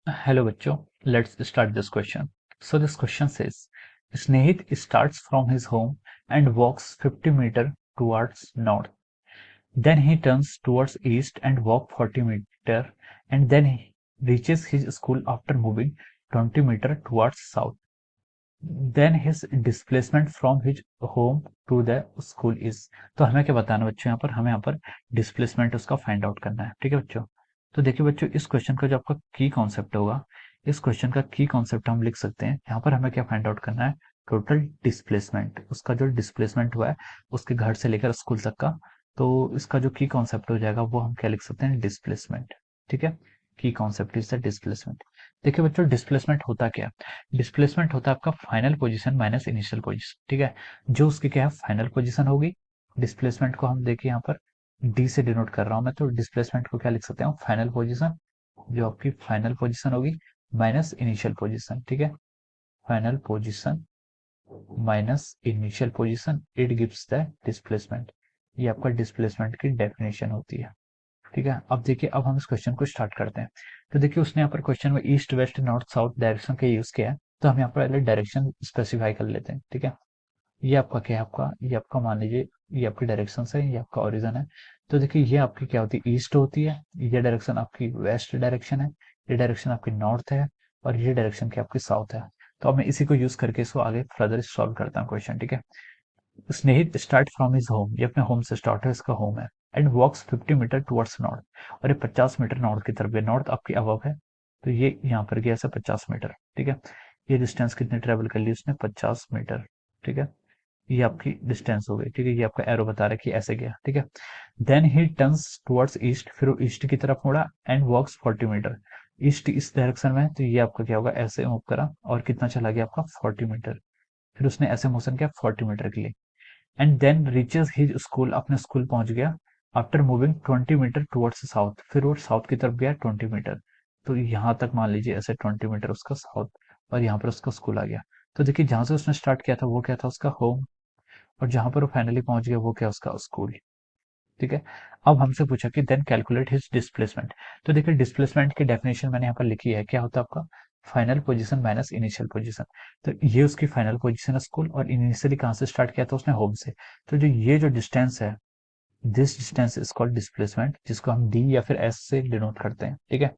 Hello bachcho, let's start this question. So this question says, Snehit starts from his home and walks 50 meter towards north. Then he turns towards east and walk 40 meter and then he reaches his school after moving 20 meter towards south. Then his displacement from his home to the school is. तो हमें क्या बताना बच्चों, यहाँ पर हमें यहाँ पर डिस्प्लेसमेंट उसका फाइंड आउट करना है। ठीक है बच्चों, तो देखिए बच्चों, इस क्वेश्चन का जो आपका की कॉन्सेप्ट होगा, इस क्वेश्चन का की कॉन्सेप्ट हम लिख सकते हैं। यहाँ पर हमें क्या फाइंड आउट करना है, टोटल डिस्प्लेसमेंट, उसका जो डिस्प्लेसमेंट हुआ है उसके घर से लेकर स्कूल तक का। तो इसका जो की कॉन्सेप्ट हो जाएगा वो हम क्या लिख सकते हैं, डिस्प्लेसमेंट। ठीक है, की कॉन्सेप्ट इज द डिस्प्लेसमेंट। देखिए बच्चों, डिस्प्लेसमेंट होता क्या है, डिस्प्लेसमेंट होता है आपका final position minus initial position. ठीक है, जो उसकी क्या है, फाइनल पोजीशन होगी। डिस्प्लेसमेंट को हम देखिए यहाँ पर डी से डिनोट कर रहा हूं मैं, तो डिस्प्लेसमेंट को क्या लिख सकते हैं, फाइनल पोजीशन, जो आपकी फाइनल पोजीशन होगी माइनस इनिशियल पोजीशन। ठीक है, final position minus initial position, it gives the displacement. ये आपका डिस्प्लेसमेंट की डेफिनेशन होती है। ठीक है, अब देखिए, अब हम इस क्वेश्चन को स्टार्ट करते हैं। तो देखिए, उसने यहाँ पर क्वेश्चन में east west north south direction का यूज किया है, तो हम यहाँ पर पहले डायरेक्शन स्पेसिफाई कर लेते हैं। ठीक है, ये आपका क्या है, आपका ये आपका मान लीजिए ये आपकी डायरेक्शन है, ये आपका ओरिजन है। तो देखिए, ये आपकी क्या होती है, ईस्ट होती है, ये डायरेक्शन आपकी वेस्ट डायरेक्शन है, ये डायरेक्शन आपकी नॉर्थ है, और ये डायरेक्शन की आपकी साउथ है। तो अब मैं इसी को यूज करके इसको आगे फर्दर सॉल्व करता हूँ क्वेश्चन। ठीक है, Snehit start from his home, ये अपने होम से स्टार्ट है, इसका होम है, and walks 50 metre towards north, और ये 50 मीटर नॉर्थ की तरफ गया, नॉर्थ आपकी अबव है, तो ये यहाँ पर गया ऐसे 50 मीटर। ठीक है, ये डिस्टेंस कितने ट्रेवल कर ली उसने, 50 मीटर। ठीक है, ये आपकी डिस्टेंस हो गई। ठीक है, ये आपका एरो बता रहा है कि ऐसे गया। ठीक है, then he turns towards east, फिर वो ईस्ट की तरफ मुड़ा, एंड वॉक्स 40 मीटर, ईस्ट इस डायरेक्शन में है, तो ये आपका क्या होगा, ऐसे मूव करा, और कितना चला गया आपका 40 मीटर, फिर उसने ऐसे मोशन किया 40 मीटर के लिए, and then reaches his school, अपने स्कूल पहुंच गया, after moving 20 metre towards south, फिर वो साउथ की तरफ गया 20 मीटर, तो यहाँ तक मान लीजिए ऐसे 20 मीटर उसका साउथ, और यहाँ पर उसका स्कूल आ गया। तो देखिए, जहां से उसने स्टार्ट किया था वो क्या था, उसका होम, और जहां पर वो फाइनली पहुंच गया वो क्या, उसका स्कूल। ठीक है, अब हमसे पूछा कि देन कैलकुलेट हिज डिस्प्लेसमेंट। तो देखिए, डिस्प्लेसमेंट की डेफिनेशन मैंने यहाँ पर लिखी है, क्या होता है आपका, final position minus initial position. तो ये उसकी फाइनल पोजीशन है स्कूल, और इनिशियली कहाँ से स्टार्ट किया था उसने, होम से। तो जो ये जो डिस्टेंस है, this distance is called displacement, जिसको हम डी या फिर एस से डिनोट करते हैं। ठीक है,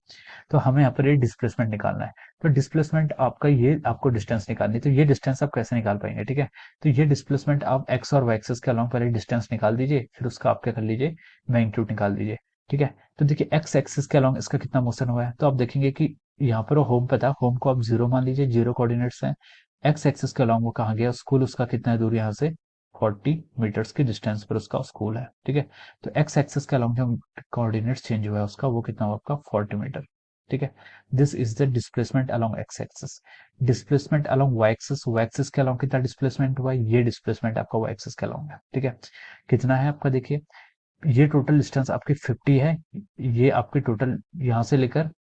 तो हमें यहाँ पर ये डिस्प्लेसमेंट निकालना है। तो डिस्प्लेसमेंट आपका, ये आपको डिस्टेंस निकालनी है, तो ये डिस्टेंस आप कैसे निकाल पाएंगे। ठीक है, तो ये डिस्प्लेसमेंट आप एक्स और वाई एक्सिस के अलॉन्ग पहले डिस्टेंस निकाल दीजिए, फिर उसका आप क्या कर लीजिए, मैग्नीट्यूड निकाल दीजिए। ठीक है, तो देखिए, एक्स एक्सिस के अलॉन्ग इसका कितना मोशन हुआ है, तो आप देखेंगे कि यहाँ पर होम पे था, होम को आप जीरो मान लीजिए, जीरो कोऑर्डिनेट्स है। एक्स एक्सिस के अलॉन्ग वो कहाँ गया, स्कूल, उसका कितना दूर यहाँ से, 40 मीटर्स की डिस्टेंस पर उसका स्कूल है। ठीक है, तो एक्स एक्सिस के अलॉन्ग जो कोऑर्डिनेट्स चेंज हुआ है उसका, वो कितना हुआ आपका, 40 मीटर। ठीक है, this is the displacement along X axis. Displacement along Y axis, Y axis के अलोंग कितना डिस्प्लेसमेंट हुआ, ये डिस्प्लेसमेंट आपका वाई एक्सिस के अलोंग है। ठीक है, कितना है आपका, देखिए, ये टोटल डिस्टेंस आपकी 50 है, ये आपकी टोटल यहाँ से लेकर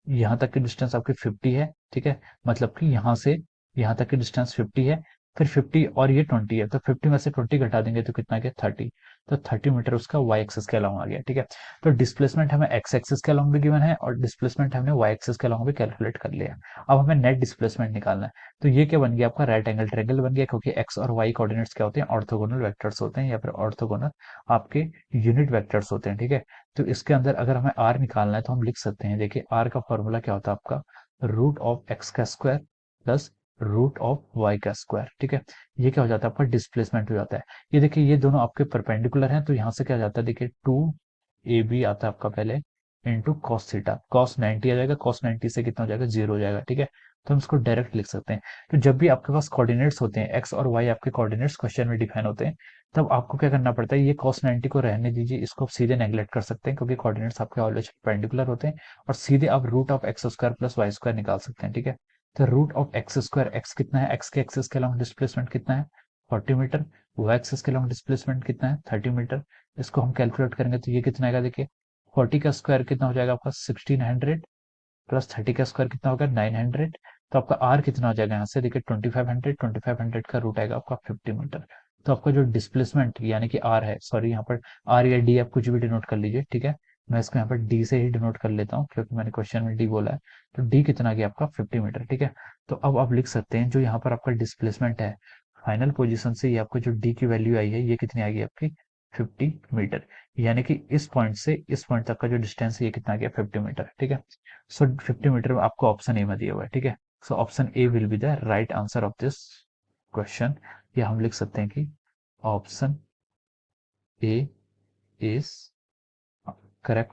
यहाँ तक की डिस्टेंस आपकी 50 है। ठीक है, मतलब कि यहाँ से यहाँ तक की डिस्टेंस 50 है, फिर 50 और ये 20 है, तो 50 में से 20 घटा देंगे तो कितना गया, 30। तो 30 मीटर उसका वाई एक्सिस के अलोंग आ गया। ठीक है, तो डिस्प्लेसमेंट हमें एक्स एक्सिस के अलोंग भी गिवन है, और डिस्प्लेसमेंट हमने वाई एक्सिस के अलोंग भी कैलकुलेट कर लिया। अब हमें नेट डिस्प्लेसमेंट निकालना है। तो ये क्या बन गया, आपका राइट एंगल ट्रायंगल बन गया, क्योंकि एक्स और वाई कोऑर्डिनेट्स क्या होते हैं, ऑर्थोगोनल वेक्टर्स होते हैं, या फिर ऑर्थोगोनल आपके यूनिट वेक्टर्स होते हैं। ठीक है, तो इसके अंदर अगर हमें आर निकालना है तो हम लिख सकते हैं, देखिए, आर का फॉर्मूला क्या होता है आपका, रूट ऑफ एक्स का square plus root of Y का स्क्वायर। ठीक है, ये क्या हो जाता है, आपका डिस्प्लेसमेंट हो जाता है। ये देखिए, ये दोनों आपके परपेंडिकुलर हैं, तो यहाँ से क्या हो जाता है, देखिए, 2ab आता है आपका पहले, इंटू कॉस थीटा, कॉस 90 आ जाएगा, कॉस 90 से कितना हो जाएगा, जीरो हो जाएगा। ठीक है, तो हम इसको डायरेक्ट लिख सकते हैं। तो जब भी आपके पास कोऑर्डिनेट्स होते हैं, एक्स और वाई आपके कोऑर्डिनेट्स क्वेश्चन में डिफाइन होते हैं, तब आपको क्या करना पड़ता है, ये cos 90 को रहने दीजिए, इसको आप सीधे नेग्लेक्ट कर सकते हैं, क्योंकि कोऑर्डिनेट्स आपके ऑलवेज परपेंडिकुलर होते हैं, और सीधे आप root of X square plus Y square निकाल सकते हैं। ठीक है, तो root of X square, X कितना है, एक्स के एक्सिस के अलॉन्ग डिस्प्लेसमेंट कितना है, 40 मीटर, वाई एक्सिस के अलॉन्ग डिस्प्लेसमेंट कितना है, 30 मीटर। इसको हम कैलकुलेट करेंगे तो ये कितना आएगा, देखिए, 40 का स्क्वायर कितना हो जाएगा आपका, 1600, प्लस 30 का स्क्वायर कितना होगा, 900। तो आपका आर कितना हो जाएगा, यहाँ से देखिए 2500, 2500 का रूट आएगा आपका 50 मीटर। तो आपका जो डिस्प्लेसमेंट यानी कि आर है, सॉरी, यहाँ पर आर या डी आप कुछ भी डिनोट कर लीजिए। ठीक है, मैं इसको यहाँ पर डी से ही डिनोट कर लेता हूँ क्योंकि मैंने क्वेश्चन में डी बोला है। तो डी कितना गया आपका 50 मीटर, ठीक है। तो अब आप लिख सकते हैं जो यहाँ पर आपका डिस्प्लेसमेंट है फाइनल पोजीशन से ये आपको जो डी की वैल्यू आई है ये कितनी आ गई आपकी 50 मीटर, यानी कि इस पॉइंट से इस पॉइंट तक का जो डिस्टेंस है ये कितना गया 50 मीटर, ठीक है। सो 50 मीटर में आपको ऑप्शन ए में दिया हुआ है, ठीक है। So option A will be the right answer of this question, या हम लिख सकते हैं कि option A is correct.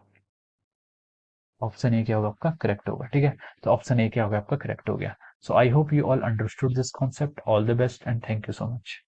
Option A क्या होगा आपका करेक्ट होगा, ठीक है। तो ऑप्शन ए क्या होगा आपका करेक्ट हो गया। So I hope you all understood this concept. All the best and thank you so much.